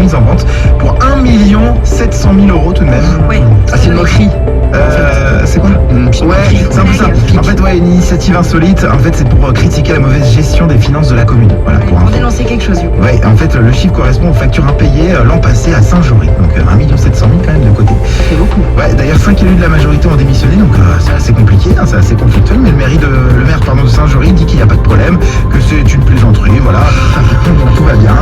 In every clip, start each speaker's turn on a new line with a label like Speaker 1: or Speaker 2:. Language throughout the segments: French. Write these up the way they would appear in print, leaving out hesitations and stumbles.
Speaker 1: mise en vente pour 1 700 000 € tout de même.
Speaker 2: Ouais.
Speaker 3: Ah, c'est une moquerie.
Speaker 1: C'est quoi? Ouais, c'est un peu ça. En fait, ouais, une initiative insolite. En fait, c'est pour critiquer la mauvaise gestion des finances de la commune. Voilà, pour
Speaker 2: On
Speaker 1: info.
Speaker 2: dénoncer quelque chose du coup.
Speaker 1: Ouais, en fait, le chiffre correspond aux factures impayées l'an passé à Saint-Jory. Donc 1 700 000 quand même de côté.
Speaker 3: C'est beaucoup.
Speaker 1: Ouais, d'ailleurs 5 élus de la majorité ont démissionné, donc c'est assez compliqué, hein, c'est assez conflictuel, mais le maire de Saint-Jory dit qu'il n'y a pas de problème, que c'est une plaisanterie, voilà, tout va bien.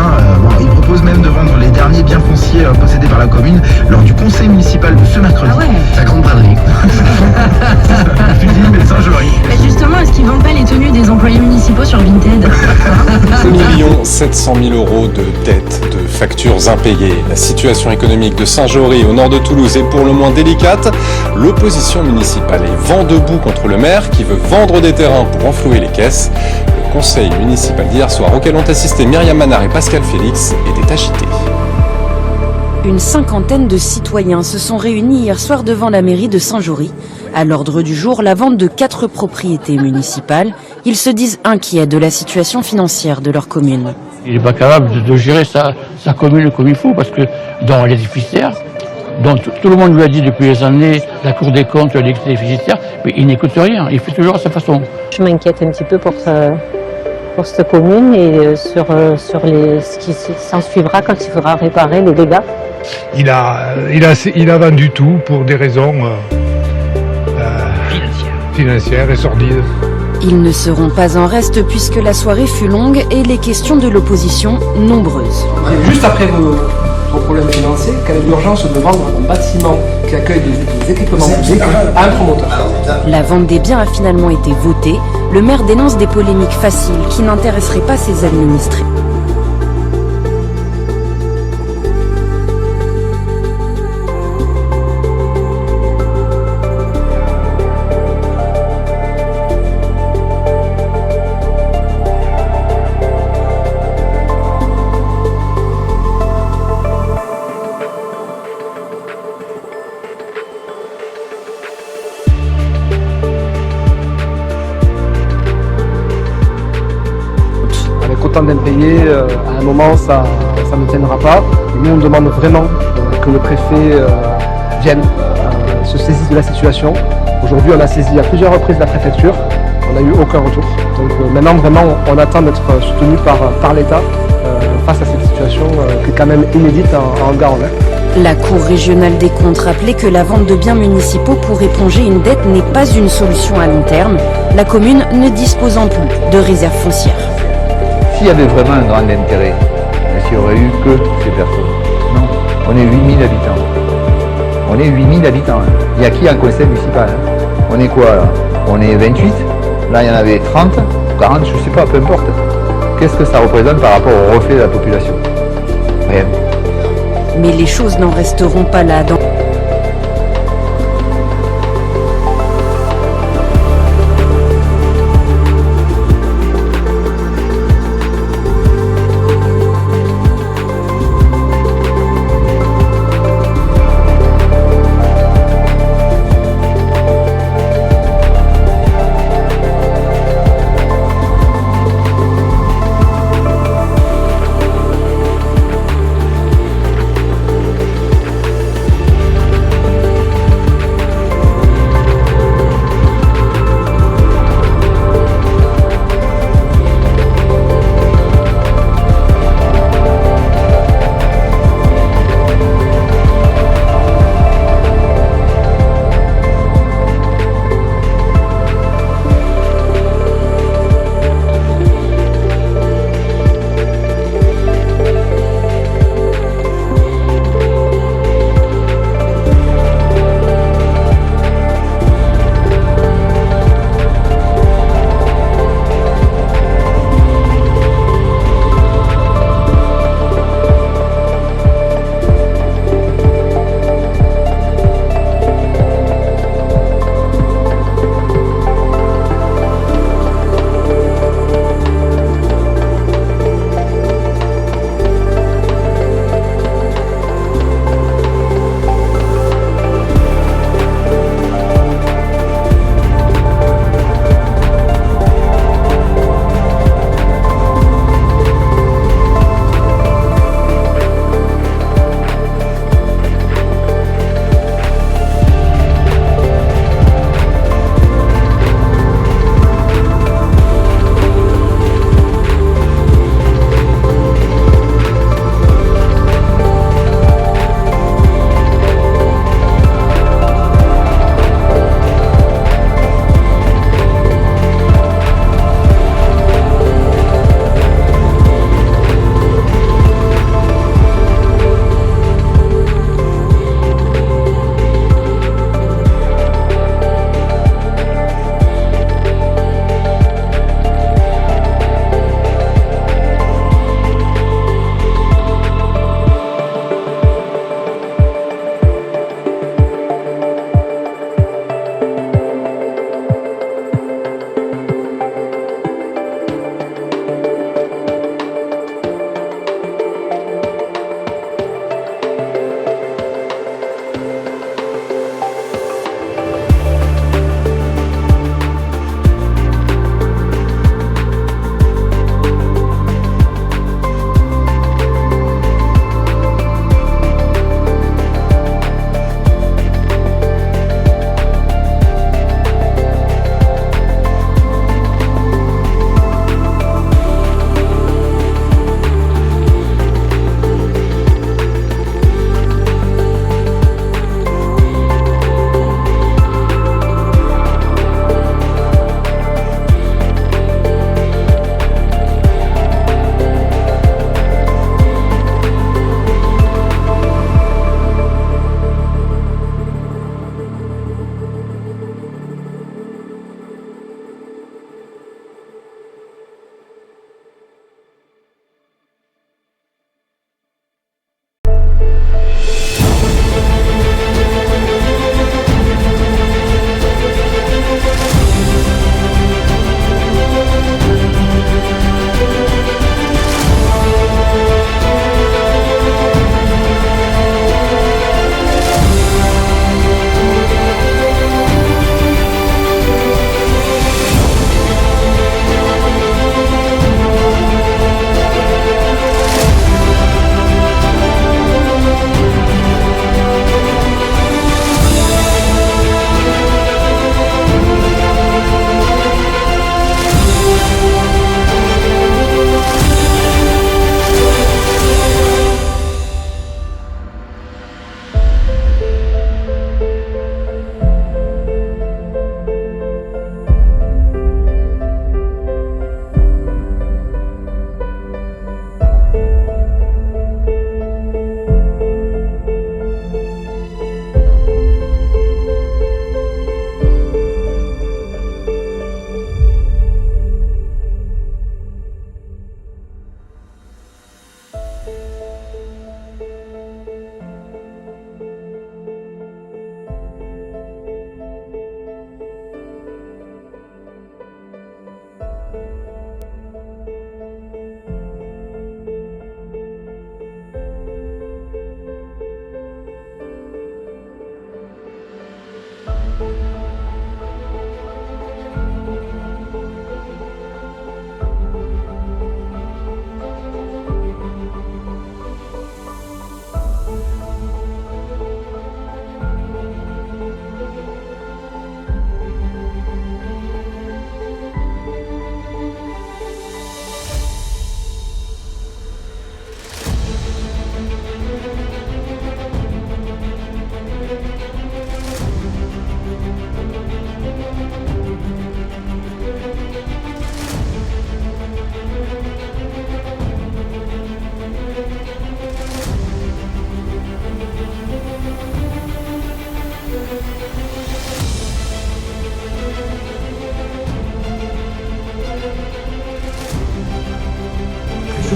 Speaker 1: Bon, il propose même de vendre les derniers biens fonciers possédés par la commune lors du conseil municipal de ce mercredi.
Speaker 2: Ah ouais.
Speaker 3: La grande braderie.
Speaker 1: Tu dis, mais Saint-Jory.
Speaker 2: Bah justement, est-ce qu'ils vendent pas les tenues des employés municipaux sur Vinted?
Speaker 4: 1 700 000 € de dettes, de factures impayées. La situation économique de Saint-Jory au nord de Toulouse est pour le moins délicate. L'opposition municipale est vent debout contre le maire qui veut vendre des terrains pour renflouer les caisses. Le conseil municipal d'hier soir auquel ont assisté Myriam Manard et Pascal Félix était agité.
Speaker 5: Une cinquantaine de citoyens se sont réunis hier soir devant la mairie de Saint-Jory. À l'ordre du jour, la vente de 4 propriétés municipales. Ils se disent inquiets de la situation financière de leur commune.
Speaker 6: Il n'est pas capable de gérer sa commune comme il faut parce que dans les déficitaires, dont tout le monde lui a dit depuis des années, la Cour des comptes, les déficitaires, mais il n'écoute rien, il fait toujours à sa façon.
Speaker 7: Je m'inquiète un petit peu pour cette commune et sur ce qui s'en suivra quand il faudra réparer les dégâts.
Speaker 8: Il a vendu tout pour des raisons financières et sordides.
Speaker 5: Ils ne seront pas en reste puisque la soirée fut longue et les questions de l'opposition nombreuses.
Speaker 9: Juste après vos problèmes financiers, quelle est l'urgence de vendre un bâtiment qui accueille des équipements publics à un promoteur?
Speaker 5: La vente des biens a finalement été votée. Le maire dénonce des polémiques faciles qui n'intéresseraient pas ses administrés.
Speaker 9: Avec autant d'impayés, à un moment ça ne tiendra pas. Et nous on demande vraiment que le préfet vienne, se saisisse de la situation. Aujourd'hui on a saisi à plusieurs reprises la préfecture, on n'a eu aucun retour. Donc maintenant vraiment on attend d'être soutenu par l'État face à cette situation qui est quand même inédite en Garonne.
Speaker 5: La Cour régionale des comptes rappelait que la vente de biens municipaux pour éponger une dette n'est pas une solution à long terme, la commune ne disposant plus de réserve foncière.
Speaker 10: S'il y avait vraiment un grand intérêt, est-ce qu'il n'y aurait eu que ces personnes? Non, on est 8000 habitants. On est 8000 habitants. Hein. Il y a qui en conseil municipal? Hein? On est quoi là? On est 28. Là il y en avait 30, 40, je ne sais pas, peu importe. Qu'est-ce que ça représente par rapport au reflet de la population? Rien.
Speaker 5: Mais les choses n'en resteront pas là.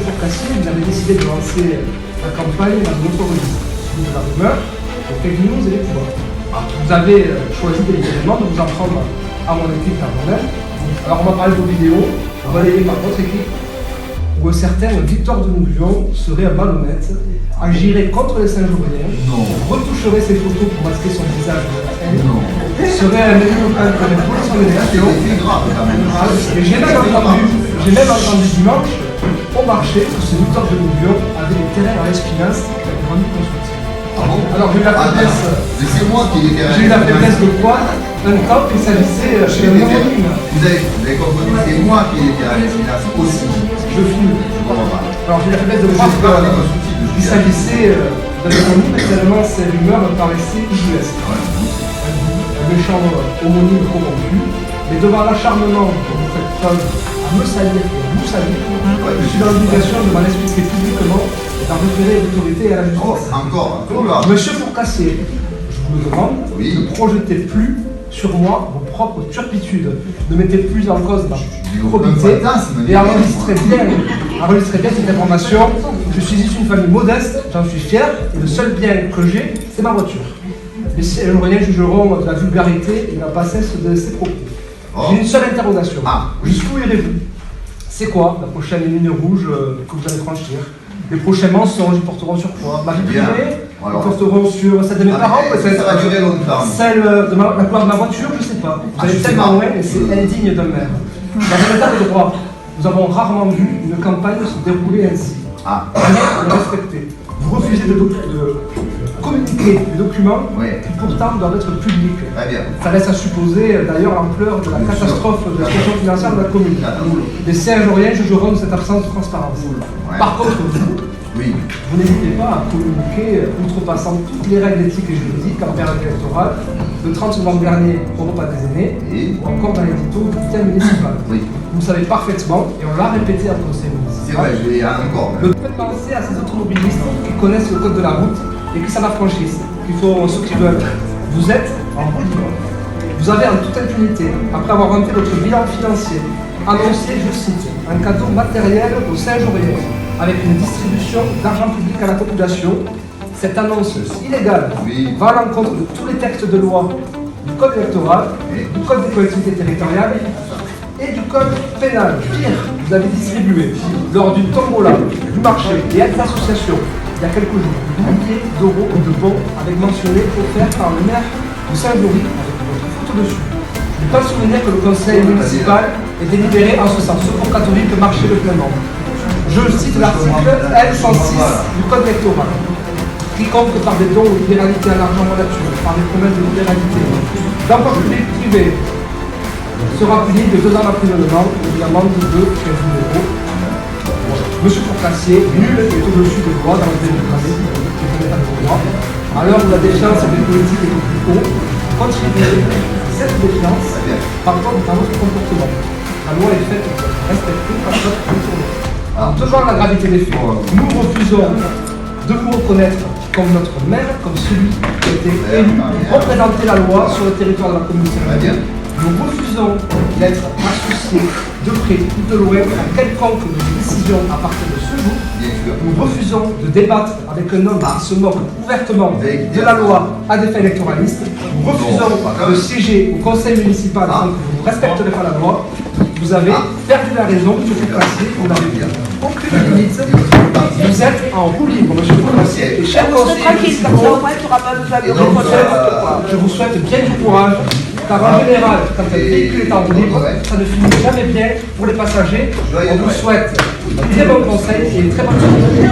Speaker 9: Fourcassier, vous avez décidé de lancer la campagne dans une autre registre, celui de la rumeur, pour fake news et les pouvoirs. Vous avez choisi délibérément de vous en prendre à mon équipe et à moi-même. Alors on va parler de vos vidéos, relayées par votre équipe, où un certain Victor de Nouvion serait un malhonnête, agirait contre les Saint-Jouriens, retoucherait ses photos pour masquer son visage de la haine, serait un élu local pour une son élection. Et j'ai même entendu dimanche au marché que ce Victor de Nouvion avait des terrains à l'Espinasse qui avait rendu constructif. Alors j'ai eu la faiblesse.
Speaker 3: C'est moi qui ai
Speaker 9: J'ai eu la faiblesse de quoi un camp qu'il s'agissait d'un homonyme.
Speaker 3: Vous avez compris, c'est moi qui ai été à l'Espinasse aussi.
Speaker 9: Je filme. Alors j'ai eu la faiblesse de croire qu'il s'agissait d'un homonyme, mais tellement ces rumeurs me paraissaient ubuesques. Un méchant homonyme corrompu, mais devant l'acharnement que vous faites preuve à me salir et à vous salir, je suis dans l'obligation de m'en expliquer publiquement et d'en référer l'autorité et à la justice.
Speaker 3: Encore.
Speaker 9: Monsieur Fourcassier, je vous le demande, ne projetez plus sur moi vos propres turpitudes. Ne mettez plus en cause ma probité et enregistrez bien cette information. Je suis issu d'une famille modeste, j'en suis fier, et le seul bien que j'ai, c'est ma voiture. Les Saint-Jouriens jugeront de la vulgarité et de la bassesse de ses propos. J'ai une seule interrogation. Jusqu'où irez-vous? C'est quoi la prochaine ligne rouge que vous allez franchir? Les prochains mensonges, ils porteront sur quoi? Ma vie privée? Ils porteront sur celle de mes parents peut-être?
Speaker 3: Ça va durer longtemps.
Speaker 9: Celle de la couleur de ma voiture? Je sais pas. Vous allez tellement loin et c'est indigne d'un maire. Dans un état de droit, nous avons rarement vu une campagne se dérouler ainsi. Rien de respecté. Vous refusez de communiquer des documents qui pourtant doivent être publics. Ça laisse à supposer d'ailleurs l'ampleur de la catastrophe de la situation financière de la commune. Les Saint-Jouriens jugeront de cette absence de transparence. Par contre, vous n'hésitez pas à communiquer, outrepassant toutes les règles éthiques et juridiques en période électorale, le 30 novembre dernier au repas des aînés, ou encore dans l'édito du bulletin municipal. Vous savez parfaitement, et on l'a répété à conseil municipal.
Speaker 3: C'est vrai, je l'ai encore.
Speaker 9: Le fait de penser à ces automobilistes qui connaissent le code de la route et qui s'en affranchissent, qui font ce qu'ils veulent. Vous êtes en roue libre. Vous avez en toute impunité, après avoir vanté votre bilan financier, annoncé, je cite, un cadeau matériel aux Saint-Jouriens, avec une distribution d'argent public à la population. Cette annonce illégale va à l'encontre de tous les textes de loi du code électoral, du code des collectivités territoriales et du code pénal. Pire, vous avez distribué lors du tombola, du marché et à des associations il y a quelques jours des milliers d'euros de bons avec mentionné offerts par le maire de Saint-Jory avec votre photo dessus. Je n'ai pas souvenir que le conseil municipal ait délibéré en ce sens. Ce pour catholique marché de plein nombre. Je cite l'article L106 du code électoral. Quiconque par des dons ou libéralités à l'argent en nature, par des promesses de libéralité, d'emploi public privé, sera puni de 2 ans d'emprisonnement et d'une amende de 15 000 euros. Monsieur Fourcassier, nul est au-dessus de loi dans le démocratie, qui est un état de droit. À l'heure où la défiance des politiques est au plus haut, continuez cette défiance par votre comportement. La loi est faite pour être respectée par votre comportement. Devant la gravité des faits, nous refusons de vous reconnaître comme notre maire, comme celui qui a été élu pour représenter la loi sur le territoire de la commune de Saint-Jory. Nous refusons d'être associés de près ou de loin à quelconque décision à partir de ce jour. Nous refusons de débattre avec un homme qui se moque ouvertement de la loi à des fins électoralistes. Nous refusons de siéger au conseil municipal tant que vous ne respecterez pas la loi. Vous avez perdu la raison, M. Fourcassier, vous n'avez aucune limite. Vous êtes en roue libre, M. Fourcassier. Et chers conseillers municipaux, je vous souhaite bien du courage. Car en général, quand un véhicule est en roue libre, ça ne finit jamais bien pour les passagers. On vous souhaite un très bon conseil et une très bonne journée.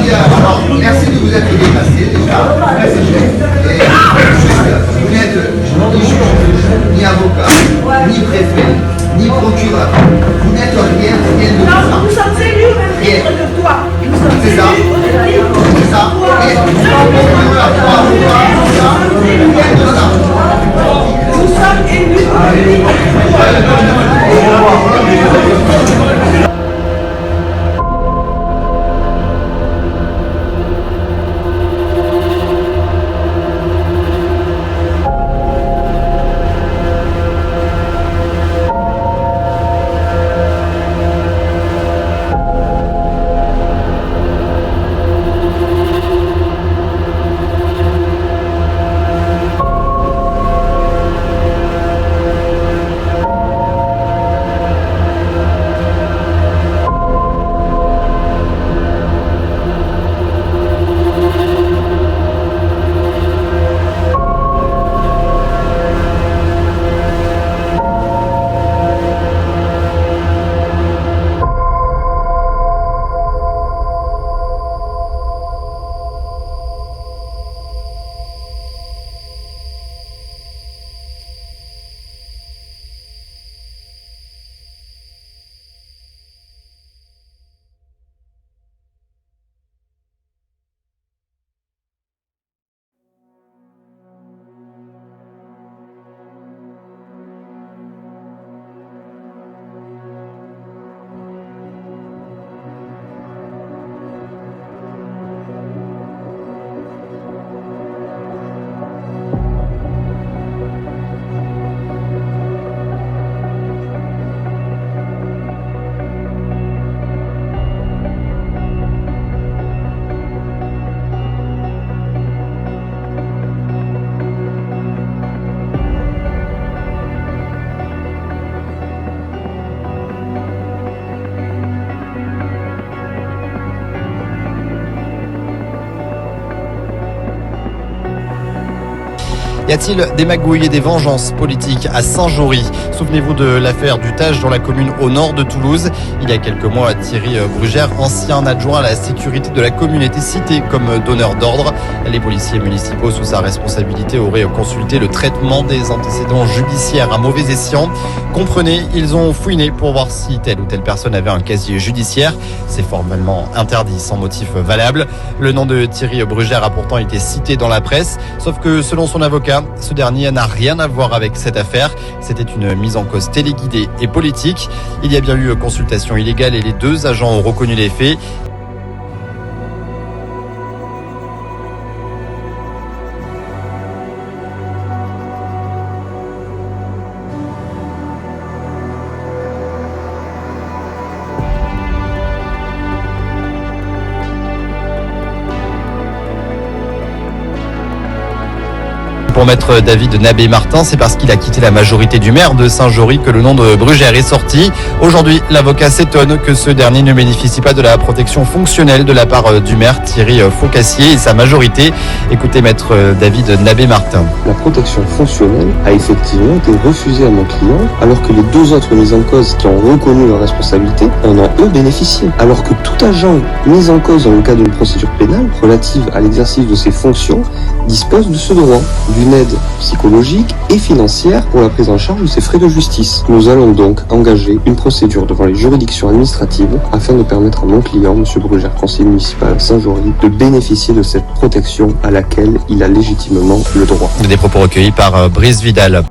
Speaker 3: Alors, merci de vous être déplacé déjà. Vous n'êtes ni juge, ni avocat, ni préfet, ni procureur. Vous n'êtes rien de tout ça.
Speaker 11: Nous sommes élus, rien de toi.
Speaker 3: C'est ça. C'est ça.
Speaker 11: Nous sommes élus.
Speaker 12: Y a-t-il des magouilles et des vengeances politiques à Saint-Jory? Souvenez-vous de l'affaire du Tage dans la commune au nord de Toulouse. Il y a quelques mois, Thierry Brugère, ancien adjoint à la sécurité de la commune, était cité comme donneur d'ordre. Les policiers municipaux sous sa responsabilité auraient consulté le traitement des antécédents judiciaires à mauvais escient. Comprenez, ils ont fouiné pour voir si telle ou telle personne avait un casier judiciaire. C'est formellement interdit sans motif valable. Le nom de Thierry Brugère a pourtant été cité dans la presse, sauf que selon son avocat, ce dernier n'a rien à voir avec cette affaire. C'était une mise en cause téléguidée et politique. Il y a bien eu consultation illégale et les deux agents ont reconnu les faits. Pour maître David Nabé-Martin, c'est parce qu'il a quitté la majorité du maire de Saint-Jory que le nom de Brugère est sorti. Aujourd'hui, l'avocat s'étonne que ce dernier ne bénéficie pas de la protection fonctionnelle de la part du maire Thierry Faucassier et sa majorité. Écoutez maître David Nabé-Martin.
Speaker 13: La protection fonctionnelle a effectivement été refusée à mon client, alors que les deux autres mises en cause qui ont reconnu leur responsabilité en ont eux bénéficié. Alors que tout agent mis en cause dans le cadre d'une procédure pénale relative à l'exercice de ses fonctions dispose de ce droit, d'une aide psychologique et financière pour la prise en charge de ses frais de justice. Nous allons donc engager une procédure devant les juridictions administratives afin de permettre à mon client, M. Brugère, conseiller municipal à Saint-Jory, de bénéficier de cette protection à laquelle il a légitimement le droit.
Speaker 12: Des propos recueillis par Brice Vidal.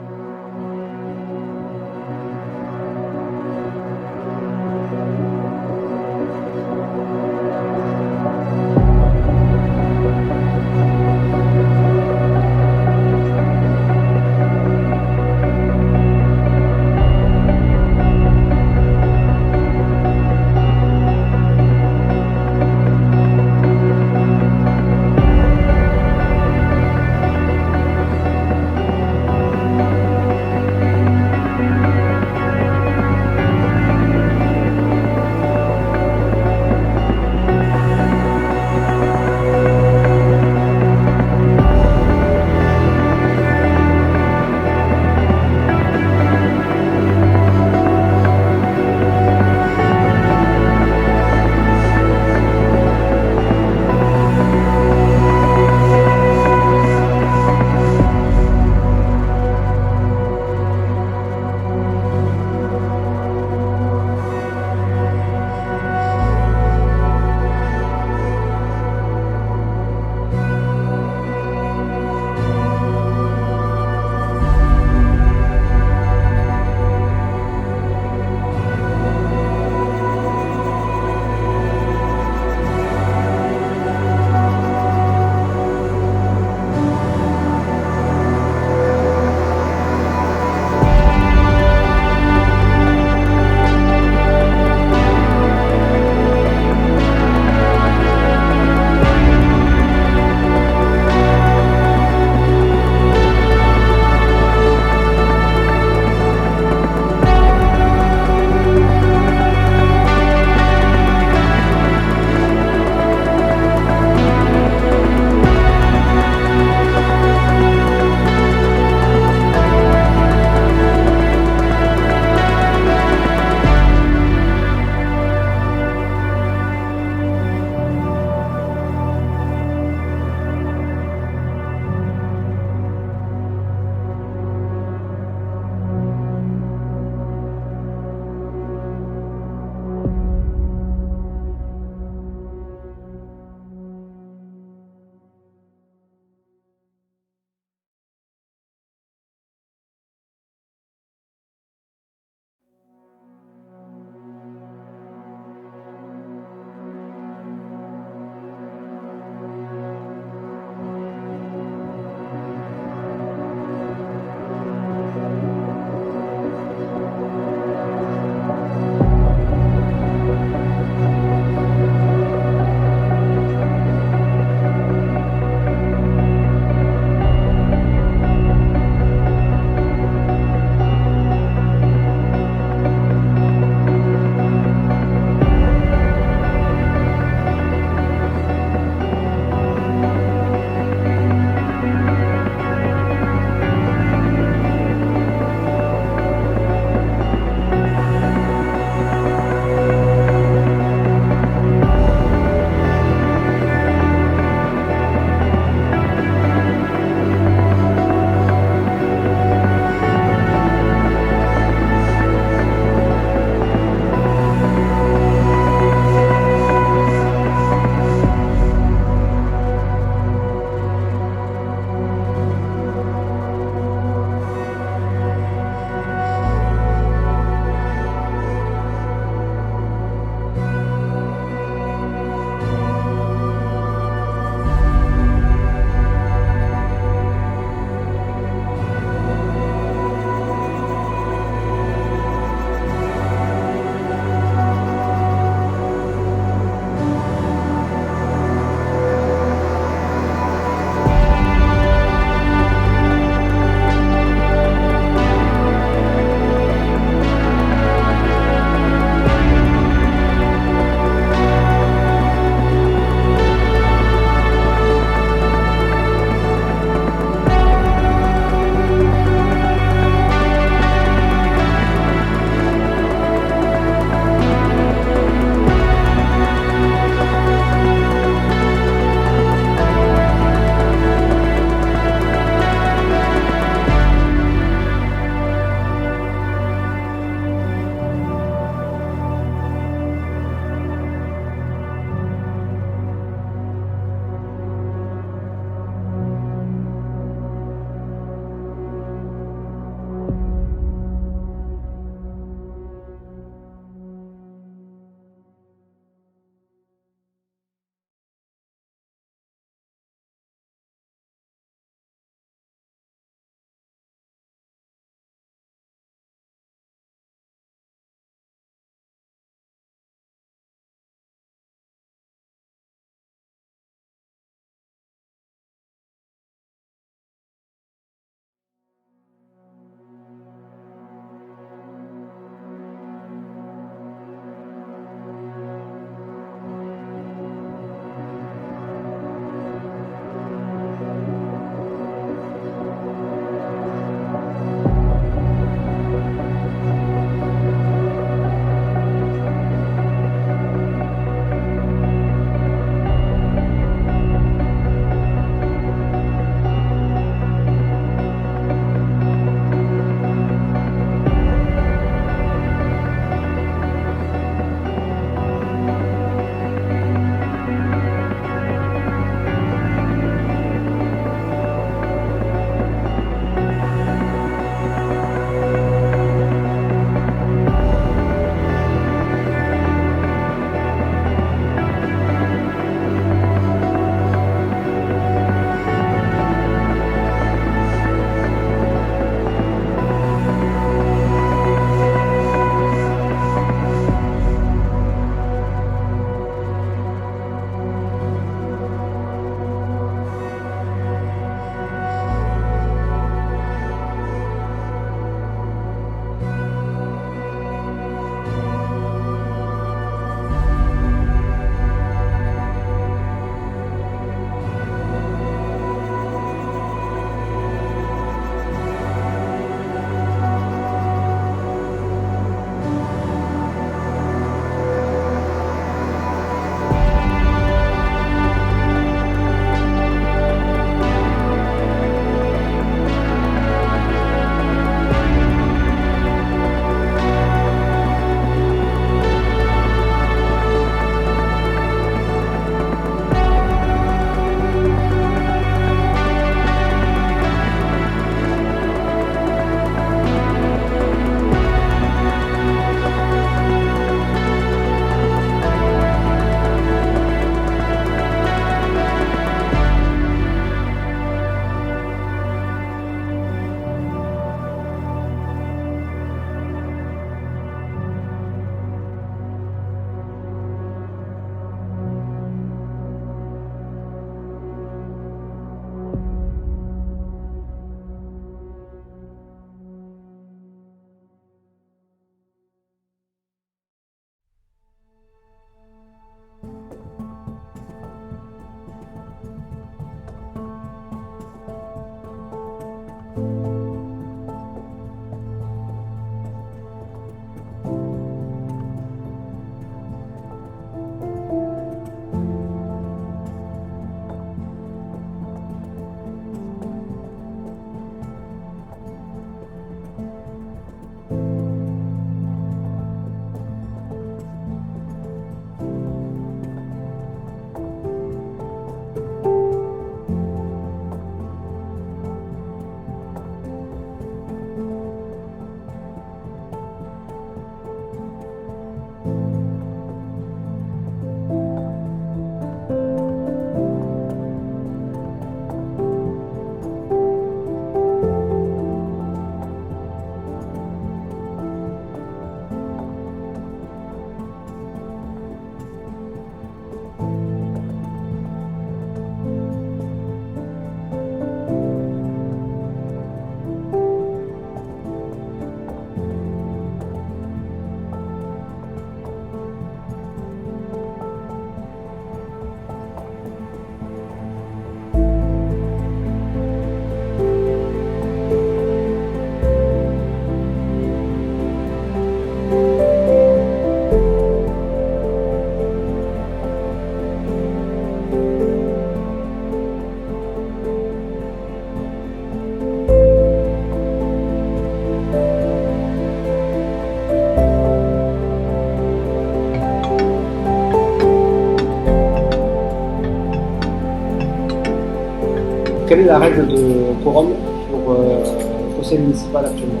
Speaker 9: est la règle de quorum pour le conseil municipal actuellement?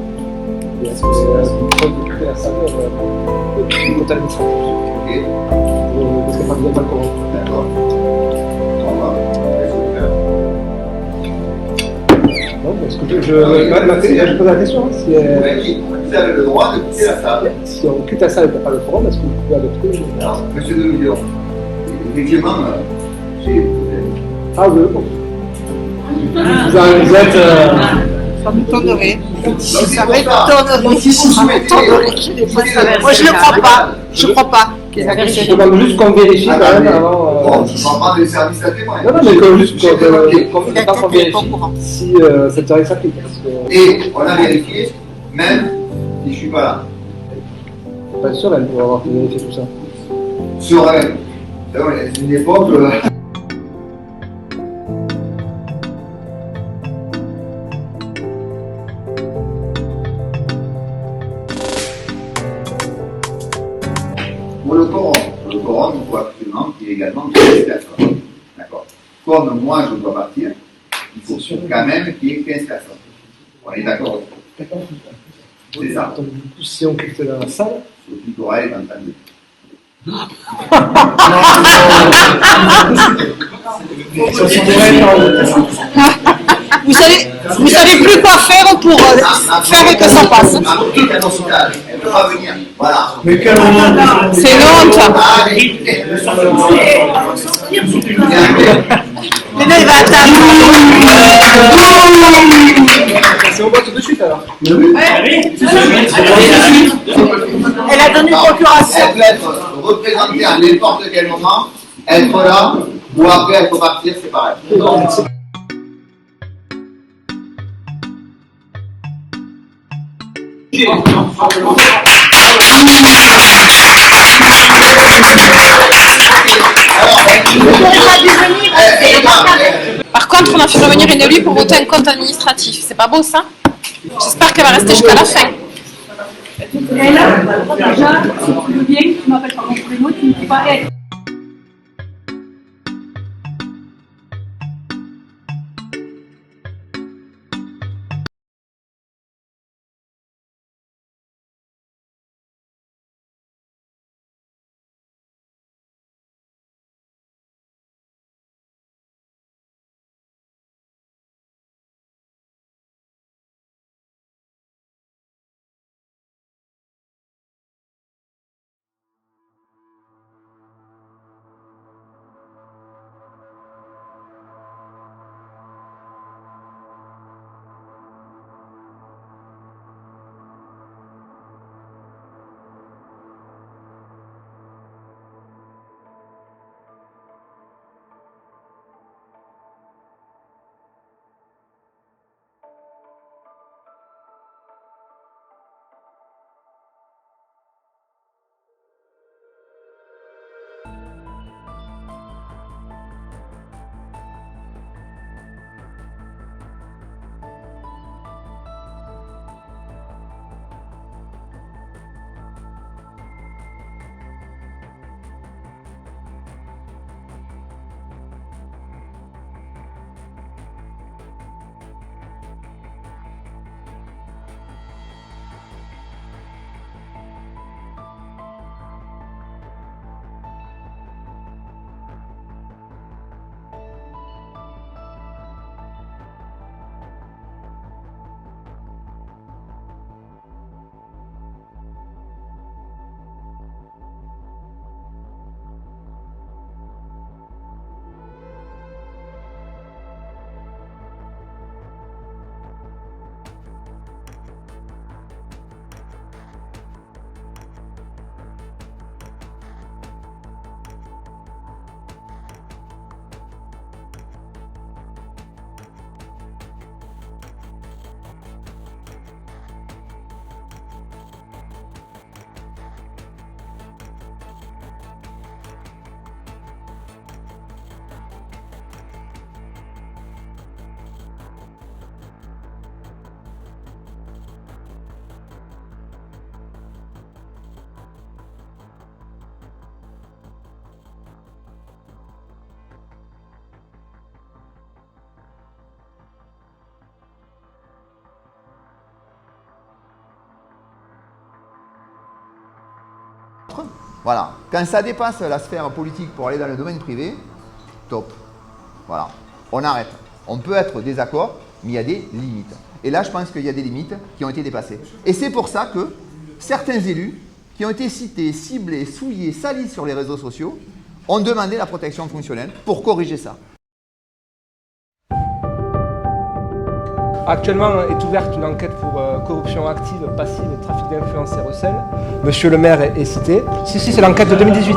Speaker 9: Et est-ce que vous pouvez occuper la salle du côté administratif? Parce qu'il n'y a pas le quorum.
Speaker 3: D'accord.
Speaker 9: Non, parce que je pose la question. Si,
Speaker 3: vous avez le droit de quitter la salle.
Speaker 9: Si on quitte la salle et qu'il n'y a pas le quorum, est-ce que vous pouvez adopter?
Speaker 3: Alors, monsieur 2 millions, effectivement, j'ai.
Speaker 9: Ah oui, bon. Vous êtes.
Speaker 11: Ça m'étonnerait. Ça m'étonnerait qu'il ait pas ça. Moi, je ne le crois pas. Je ne crois pas.
Speaker 9: Je demande juste qu'on vérifie quand même avant.
Speaker 3: Bon, je ne parle pas des services à témoins.
Speaker 9: Non, mais juste qu'on vérifie si cette règle s'applique.
Speaker 3: Et on a vérifié, même si je ne suis pas là.
Speaker 9: Pas sûr, elle pour avoir vérifié tout ça.
Speaker 3: Sur une époque. Pour le quorum, il faut absolument qu'il y ait également 15 personnes. D'accord. Comme moi je dois partir, il faut quand même qu'il y ait 15 personnes. On est d'accord? C'est ça.
Speaker 9: Donc, du coup, si on quitte la salle.
Speaker 3: Sophie Corral est en train de.
Speaker 11: Vous savez plus quoi faire pour faire que ça passe.
Speaker 3: Elle ne peut pas venir. Voilà.
Speaker 11: C'est une honte. Mais là, il va attendre.
Speaker 9: C'est au vote tout de suite alors.
Speaker 11: Elle a donné procuration.
Speaker 3: Elle peut être représentée à n'importe quel moment, être là, ou après elle peut partir, c'est pareil.
Speaker 11: Par contre, on a fait revenir une élue pour voter un compte administratif. C'est pas beau ça? J'espère qu'elle va rester jusqu'à la fin.
Speaker 2: Elle, déjà, si tu veux bien, tu m'appelles par mon prénom, tu ne dis pas elle.
Speaker 3: entre eux. Voilà. Quand ça dépasse la sphère politique pour aller dans le domaine privé, top. Voilà. On arrête. On peut être désaccord, mais il y a des limites. Et là, je pense qu'il y a des limites qui ont été dépassées. Et c'est pour ça que certains élus qui ont été cités, ciblés, souillés, salis sur les réseaux sociaux ont demandé la protection fonctionnelle pour corriger ça.
Speaker 9: Actuellement est ouverte une enquête pour corruption active, passive, trafic d'influence et recel. Monsieur le maire est cité. Si, c'est l'enquête de 2018.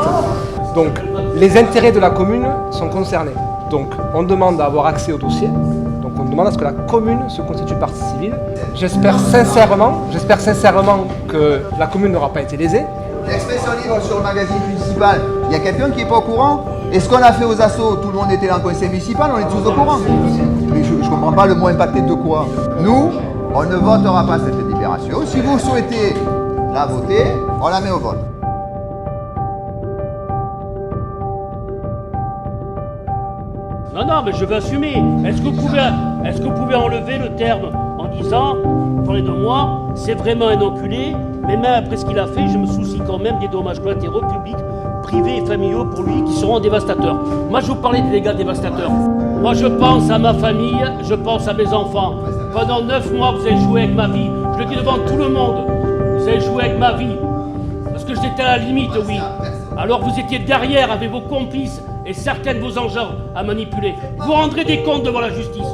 Speaker 9: Donc, les intérêts de la commune sont concernés. Donc, on demande à avoir accès au dossier. Donc, on demande à ce que la commune se constitue partie civile. J'espère sincèrement que la commune n'aura pas été lésée.
Speaker 3: L'expression libre sur le magazine municipal, il y a quelqu'un qui n'est pas au courant? Et ce qu'on a fait aux assos, tout le monde était dans le conseil municipal, on est tous au courant. Mais je ne comprends pas le mot impacté de quoi. Nous, on ne votera pas cette délibération. Si vous souhaitez la voter, on la met au vote.
Speaker 14: Non, mais je veux assumer. Est-ce que vous pouvez enlever le terme en disant, parlez de moi, c'est vraiment un enculé, mais même après ce qu'il a fait, je me soucie quand même des dommages collatéraux publics, privés et familiaux pour lui qui seront dévastateurs. Moi, je vous parlais des dégâts dévastateurs. Moi, je pense à ma famille, je pense à mes enfants. Pendant 9 mois, vous avez joué avec ma vie. Je le dis devant tout le monde. Vous avez joué avec ma vie. Parce que j'étais à la limite, oui. Alors vous étiez derrière avec vos complices et certains de vos engins à manipuler. Vous rendrez des comptes devant la justice.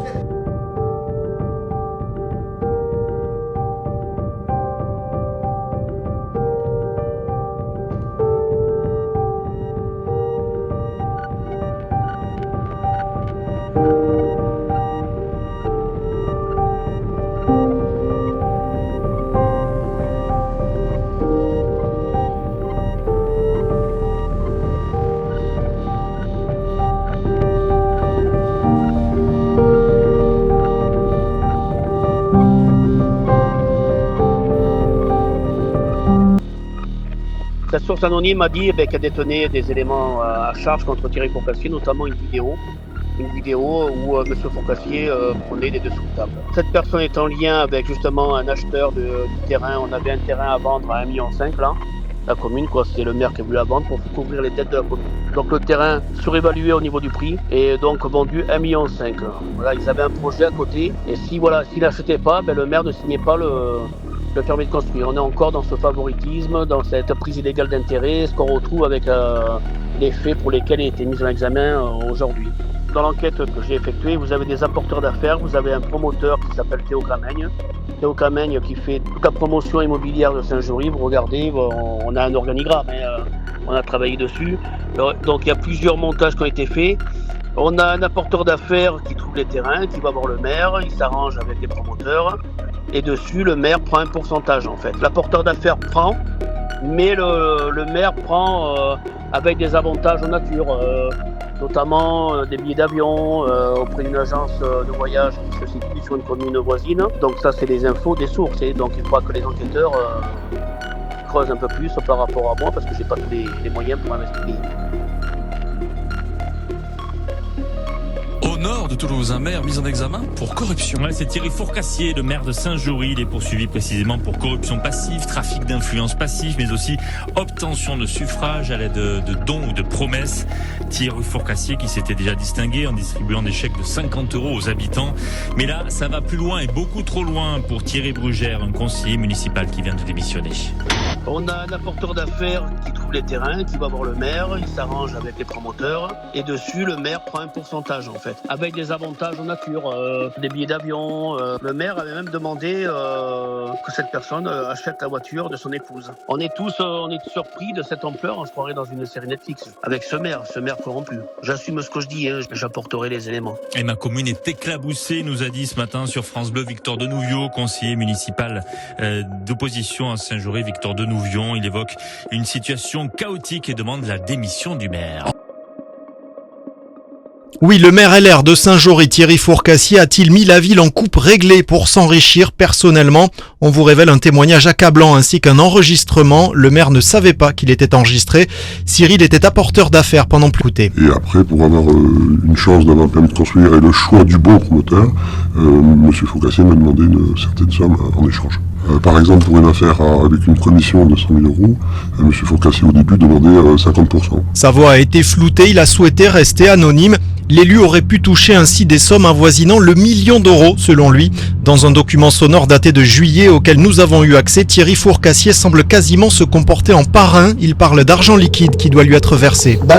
Speaker 14: La source anonyme a dit qu'elle détenait des éléments à charge contre Thierry Fourcassier, notamment une vidéo où M. Fourcassier prenait des dessous de table. Cette personne est en lien avec justement un acheteur du terrain. On avait un terrain à vendre à 1,5 million là. La commune, c'est le maire qui a voulu la vendre pour couvrir les dettes de la commune. Donc le terrain surévalué au niveau du prix et donc vendu 1,5 million. Voilà, ils avaient un projet à côté et s'ils n'achetaient pas, le maire ne signait pas le permis de construire. On est encore dans ce favoritisme, dans cette prise illégale d'intérêt, ce qu'on retrouve avec les faits pour lesquels il a été mis en examen aujourd'hui. Dans l'enquête que j'ai effectuée, vous avez des apporteurs d'affaires, vous avez un promoteur qui s'appelle Théo Camaigne. Théo Camaigne qui fait toute la promotion immobilière de Saint-Jory. Vous regardez, on a un organigramme, on a travaillé dessus. Donc il y a plusieurs montages qui ont été faits. On a un apporteur d'affaires qui trouve les terrains, qui va voir le maire, il s'arrange avec les promoteurs. Et dessus, le maire prend un pourcentage en fait. L'apporteur d'affaires prend, mais le maire prend avec des avantages en nature, notamment des billets d'avion auprès d'une agence de voyage qui se situe sur une commune voisine. Donc ça, c'est des infos, des sources. Et donc il faudra que les enquêteurs creusent un peu plus par rapport à moi parce que j'ai pas tous les moyens pour investiguer.
Speaker 15: Au nord de Toulouse, un maire mis en examen pour corruption.
Speaker 16: Ouais, c'est Thierry Fourcassier, le maire de Saint-Jory. Il est poursuivi précisément pour corruption passive, trafic d'influence passive, mais aussi obtention de suffrage à l'aide de dons ou de promesses. Thierry Fourcassier qui s'était déjà distingué en distribuant des chèques de 50 € aux habitants. Mais là, ça va plus loin et beaucoup trop loin pour Thierry Brugère, un conseiller municipal qui vient de démissionner.
Speaker 14: On a un apporteur d'affaires qui trouve les terrains, qui va voir le maire, il s'arrange avec les promoteurs. Et dessus, le maire prend un pourcentage en fait, avec des avantages en nature, des billets d'avion. Le maire avait même demandé que cette personne achète la voiture de son épouse. On est tous surpris de cette ampleur, on se croirait dans une série Netflix, avec ce maire corrompu. J'assume ce que je dis, j'apporterai les éléments.
Speaker 16: Et ma commune est éclaboussée, nous a dit ce matin sur France Bleu Victor Denouvion, conseiller municipal d'opposition à Saint-Jory, Victor Denouvion. Il évoque une situation chaotique et demande la démission du maire.
Speaker 17: Oui, le maire LR de Saint-Jory, Thierry Fourcassier, a-t-il mis la ville en coupe réglée pour s'enrichir personnellement? On vous révèle un témoignage accablant ainsi qu'un enregistrement. Le maire ne savait pas qu'il était enregistré. Cyril était apporteur d'affaires pendant plus coûté.
Speaker 18: Et après, pour avoir une chance d'avoir le permis de construire et le choix du bon promoteur, M. Fourcassier m'a demandé une certaine somme en échange. Par exemple, pour une affaire avec une commission de 100 000 euros, M. Fourcassier au début demandait 50%.
Speaker 17: Sa voix a été floutée, il a souhaité rester anonyme. L'élu aurait pu toucher ainsi des sommes avoisinant le million d'euros, selon lui. Dans un document sonore daté de juillet auquel nous avons eu accès, Thierry Fourcassier semble quasiment se comporter en parrain. Il parle d'argent liquide qui doit lui être versé.
Speaker 3: Dans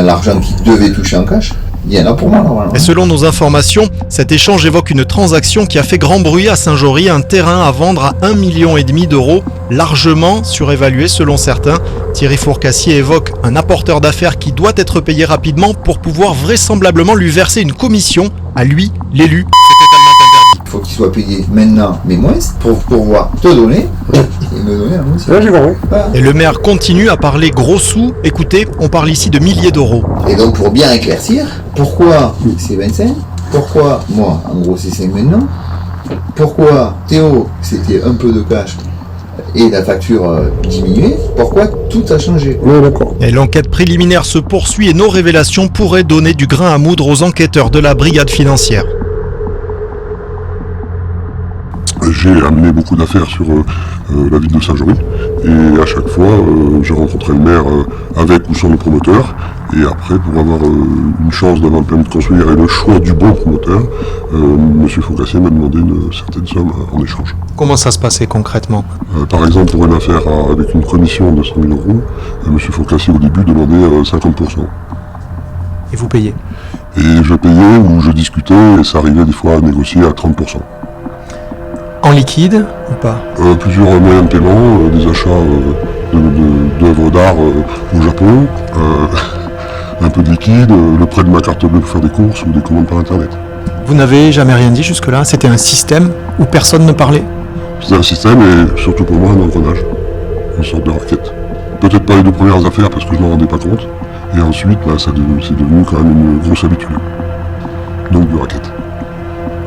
Speaker 3: l'argent qu'il devait toucher en cash, il y en a pour moi normalement.
Speaker 17: Et selon nos informations, cet échange évoque une transaction qui a fait grand bruit à Saint-Jory, un terrain à vendre à 1,5 million d'euros, largement surévalué selon certains. Thierry Fourcassier évoque un apporteur d'affaires qui doit être payé rapidement pour pouvoir vraisemblablement lui verser une commission, à lui, l'élu. C'est totalement interdit.
Speaker 3: Il faut qu'il soit payé maintenant, mais moins, pour pouvoir te donner et me donner un aussi.
Speaker 17: Et le maire continue à parler gros sous. Écoutez, on parle ici de milliers d'euros.
Speaker 3: Et donc pour bien éclaircir, pourquoi c'est 25? Pourquoi moi, en gros c'est 5 maintenant? Pourquoi Théo, c'était un peu de cash et la facture diminuée? Pourquoi tout a changé?
Speaker 17: Et l'enquête préliminaire se poursuit et nos révélations pourraient donner du grain à moudre aux enquêteurs de la brigade financière.
Speaker 18: J'ai amené beaucoup d'affaires sur la ville de Saint-Jory et à chaque fois j'ai rencontré le maire avec ou sans le promoteur et après pour avoir une chance d'avoir le permis de construire et le choix du bon promoteur, M. Fourcassier m'a demandé une certaine somme en échange.
Speaker 17: Comment ça se passait concrètement?
Speaker 18: Par exemple pour une affaire avec une commission de 100 000 euros, M. Fourcassier au début demandait 50%.
Speaker 17: Et vous payez?
Speaker 18: Et je payais ou je discutais et ça arrivait des fois à négocier à 30%.
Speaker 17: En liquide ou pas?
Speaker 18: Plusieurs moyens de paiement, des achats d'œuvres d'art au Japon, un peu de liquide, le prêt de ma carte bleue pour faire des courses ou des commandes par internet.
Speaker 17: Vous n'avez jamais rien dit jusque-là? C'était un système où personne ne parlait?
Speaker 18: C'était un système et surtout pour moi un engrenage, une sorte de raquette. Peut-être pas les 2 premières affaires parce que je ne m'en rendais pas compte, et ensuite c'est devenu quand même une grosse habitude. Donc du raquette.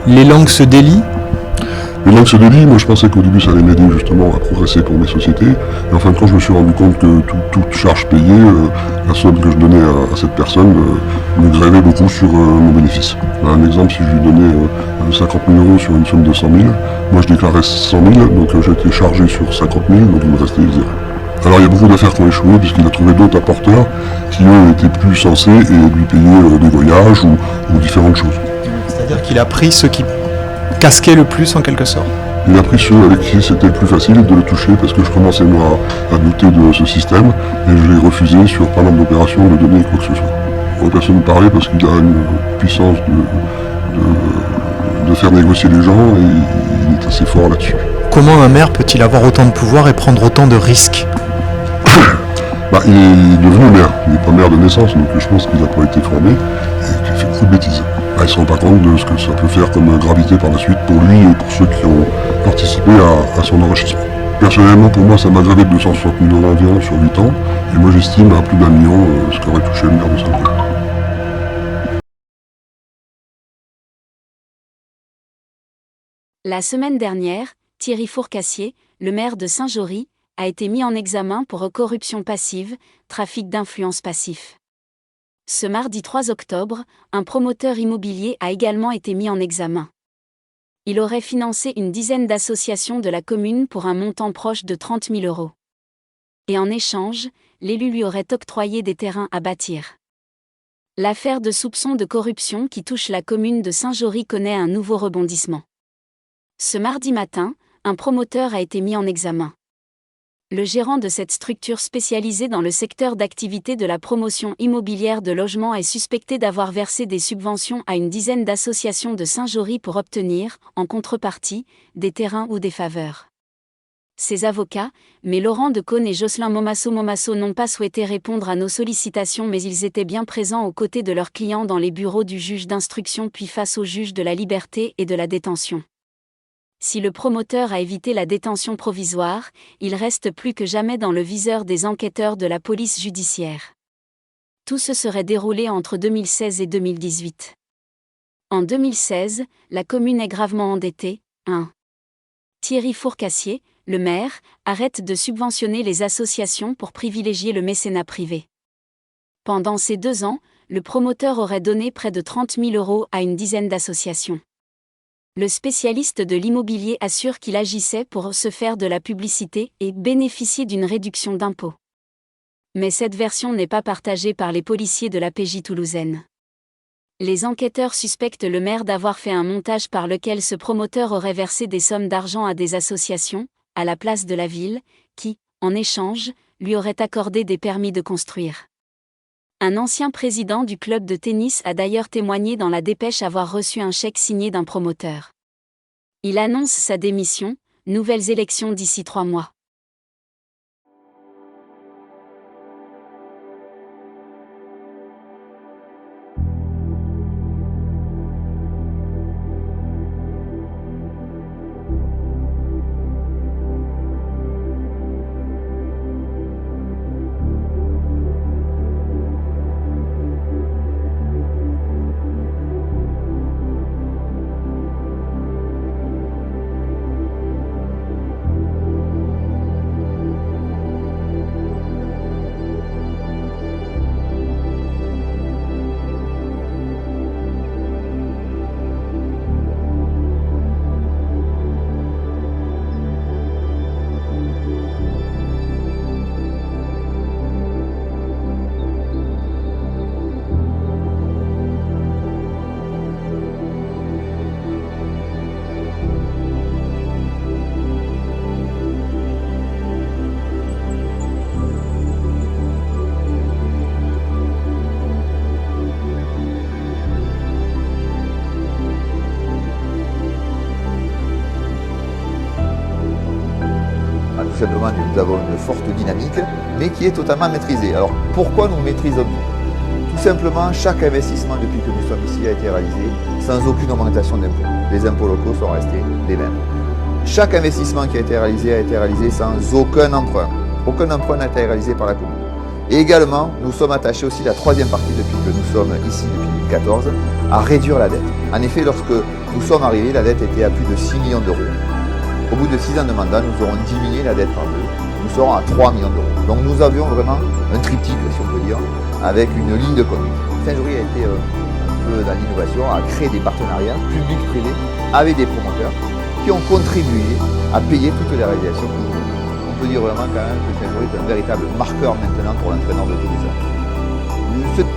Speaker 17: Les langues se délient?
Speaker 18: Les langues se délient, moi je pensais qu'au début ça allait m'aider justement à progresser pour mes sociétés, et en fin de compte je me suis rendu compte que toute charge payée, la somme que je donnais à cette personne me grevait beaucoup sur mon bénéfice. Un exemple, si je lui donnais 50 000 euros sur une somme de 100 000, moi je déclarais 100 000, donc j'ai été chargé sur 50 000, donc il me restait 0. Alors il y a beaucoup d'affaires qui ont échoué puisqu'il a trouvé d'autres apporteurs qui eux étaient plus censés et lui payer des voyages ou différentes choses.
Speaker 17: C'est-à-dire qu'il a pris ceux qui casquaient le plus en quelque sorte?
Speaker 18: Il a pris ceux avec qui c'était le plus facile de le toucher parce que je commençais moi à douter de ce système et je l'ai refusé sur pas mal d'opérations de donner quoi que ce soit. Personne ne parlait parce qu'il a une puissance de faire négocier les gens et il est assez fort là-dessus.
Speaker 17: Comment un maire peut-il avoir autant de pouvoir et prendre autant de risques?
Speaker 18: Il est devenu maire, il n'est pas maire de naissance, donc je pense qu'il n'a pas été formé et qu'il fait beaucoup de bêtises. Ils ne se rendent pas compte de ce que ça peut faire comme gravité par la suite pour lui et pour ceux qui ont participé à son enrichissement. Personnellement, pour moi, ça m'a gravé de 260 000 euros environ sur 8 ans, et moi j'estime à plus d'1 million ce qu'aurait touché le maire de Saint-Jory.
Speaker 5: La semaine dernière, Thierry Fourcassier, le maire de Saint-Jory, a été mis en examen pour corruption passive, trafic d'influence passif. Ce mardi 3 octobre, un promoteur immobilier a également été mis en examen. Il aurait financé une dizaine d'associations de la commune pour un montant proche de 30 000 euros. Et en échange, l'élu lui aurait octroyé des terrains à bâtir. L'affaire de soupçons de corruption qui touche la commune de Saint-Jory connaît un nouveau rebondissement. Ce mardi matin, un promoteur a été mis en examen. Le gérant de cette structure spécialisée dans le secteur d'activité de la promotion immobilière de logements est suspecté d'avoir versé des subventions à une dizaine d'associations de Saint-Jory pour obtenir, en contrepartie, des terrains ou des faveurs. Ses avocats, mais Laurent Decaune et Jocelyn Momasso n'ont pas souhaité répondre à nos sollicitations, mais ils étaient bien présents aux côtés de leurs clients dans les bureaux du juge d'instruction puis face au juge de la liberté et de la détention. Si le promoteur a évité la détention provisoire, il reste plus que jamais dans le viseur des enquêteurs de la police judiciaire. Tout se serait déroulé entre 2016 et 2018. En 2016, la commune est gravement endettée. 1. Thierry Fourcassier, le maire, arrête de subventionner les associations pour privilégier le mécénat privé. Pendant ces 2 ans, le promoteur aurait donné près de 30 000 € à une dizaine d'associations. Le spécialiste de l'immobilier assure qu'il agissait pour se faire de la publicité et bénéficier d'une réduction d'impôts. Mais cette version n'est pas partagée par les policiers de la PJ toulousaine. Les enquêteurs suspectent le maire d'avoir fait un montage par lequel ce promoteur aurait versé des sommes d'argent à des associations, à la place de la ville, qui, en échange, lui auraient accordé des permis de construire. Un ancien président du club de tennis a d'ailleurs témoigné dans la dépêche avoir reçu un chèque signé d'un promoteur. Il annonce sa démission, nouvelles élections d'ici 3 mois.
Speaker 10: Simplement, nous avons une forte dynamique, mais qui est totalement maîtrisée. Alors, pourquoi nous maîtrisons-nous? Tout simplement, chaque investissement depuis que nous sommes ici a été réalisé sans aucune augmentation d'impôts. Les impôts locaux sont restés les mêmes. Chaque investissement qui a été réalisé sans aucun emprunt. Aucun emprunt n'a été réalisé par la commune. Et également, nous sommes attachés aussi, la troisième partie depuis que nous sommes ici depuis 2014, à réduire la dette. En effet, lorsque nous sommes arrivés, la dette était à plus de 6 millions d'euros. Au bout de 6 ans de mandat, nous aurons diminué la dette par 2. Nous serons à 3 millions d'euros. Donc nous avions vraiment un triptyque, si on peut dire, avec une ligne de conduite. Saint-Jory a été un peu dans l'innovation, a créé des partenariats publics-privés avec des promoteurs qui ont contribué à payer toutes les réalisations que nous avons. On peut dire vraiment quand même que Saint-Jory est un véritable marqueur maintenant pour l'entraîneur de Toulouse.